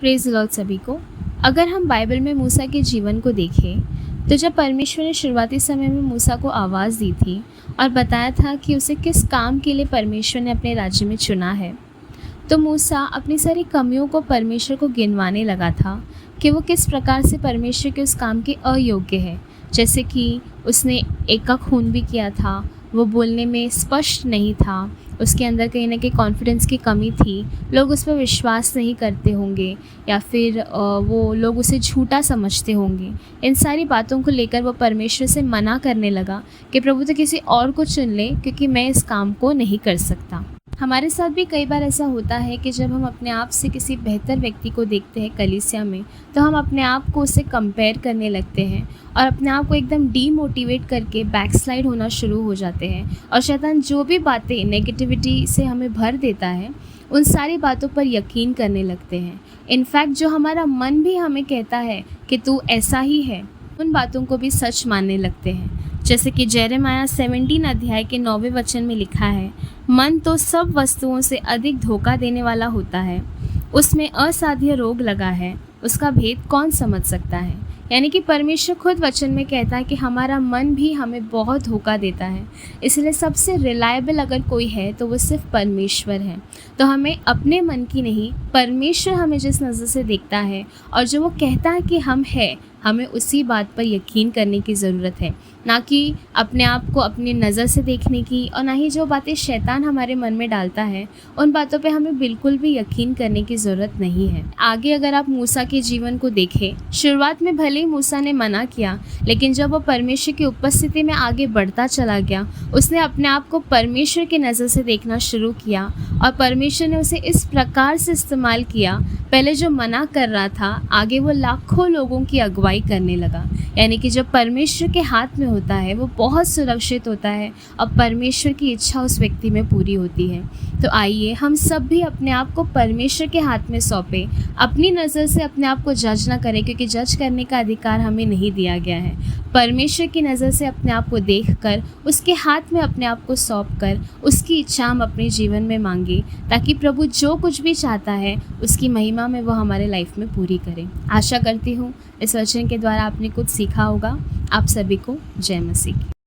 Praise the Lord सभी को। अगर हम बाइबल में मूसा के जीवन को देखें तो जब परमेश्वर ने शुरुआती समय में मूसा को आवाज़ दी थी और बताया था कि उसे किस काम के लिए परमेश्वर ने अपने राज्य में चुना है, तो मूसा अपनी सारी कमियों को परमेश्वर को गिनवाने लगा था कि वो किस प्रकार से परमेश्वर के उस काम के अयोग्य है। जैसे कि उसने एक का खून भी किया था, वो बोलने में स्पष्ट नहीं था, उसके अंदर कहीं ना कहीं कॉन्फिडेंस की कमी थी, लोग उस पर विश्वास नहीं करते होंगे या फिर वो लोग उसे झूठा समझते होंगे। इन सारी बातों को लेकर वो परमेश्वर से मना करने लगा कि प्रभु तो किसी और को चुन ले, क्योंकि मैं इस काम को नहीं कर सकता। हमारे साथ भी कई बार ऐसा होता है कि जब हम अपने आप से किसी बेहतर व्यक्ति को देखते हैं कलीसिया में, तो हम अपने आप को उससे कंपेयर करने लगते हैं और अपने आप को एकदम डीमोटिवेट करके बैकस्लाइड होना शुरू हो जाते हैं। और शैतान जो भी बातें नेगेटिविटी से हमें भर देता है, उन सारी बातों पर यकीन करने लगते हैं। इनफैक्ट जो हमारा मन भी हमें कहता है कि तू ऐसा ही है, उन बातों को भी सच मानने लगते हैं। जैसे कि यिर्मयाह 17 अध्याय के 9वें वचन में लिखा है, मन तो सब वस्तुओं से अधिक धोखा देने वाला होता है, उसमें असाध्य रोग लगा है, उसका भेद कौन समझ सकता है। यानी कि परमेश्वर खुद वचन में कहता है कि हमारा मन भी हमें बहुत धोखा देता है। इसलिए सबसे रिलायबल अगर कोई है तो वो सिर्फ परमेश्वर है। तो हमें अपने मन की नहीं, परमेश्वर हमें जिस नज़र से देखता है और जो वो कहता है कि हम हैं, हमें उसी बात पर यकीन करने की ज़रूरत है, ना कि अपने आप को अपनी नज़र से देखने की, और ना ही जो बातें शैतान हमारे मन में डालता है उन बातों पे हमें बिल्कुल भी यकीन करने की ज़रूरत नहीं है। आगे अगर आप मूसा के जीवन को देखें, शुरुआत में भले ही मूसा ने मना किया, लेकिन जब वो परमेश्वर की उपस्थिति में आगे बढ़ता चला गया, उसने अपने आप को परमेश्वर की नज़र से देखना शुरू किया और परमेश्वर ने उसे इस प्रकार से इस्तेमाल किया। पहले जो मना कर रहा था, आगे वो लाखों लोगों की अगुवाई करने लगा। यानी कि जब परमेश्वर के हाथ में होता है वो बहुत सुरक्षित होता है और परमेश्वर की इच्छा उस व्यक्ति में पूरी होती है। तो आइए हम सब भी अपने आप को परमेश्वर के हाथ में सौंपें, अपनी नज़र से अपने आप को जज ना करें, क्योंकि जज करने का अधिकार हमें नहीं दिया गया है। परमेश्वर की नज़र से अपने आप को देखकर, उसके हाथ में अपने आप को सौंप कर उसकी इच्छा हम अपने जीवन में मांगे, ताकि प्रभु जो कुछ भी चाहता है उसकी महिमा में वो हमारे लाइफ में पूरी करें। आशा करती हूँ इस वचन के द्वारा आपने कुछ सीखा होगा। आप सभी को जय मसीह की।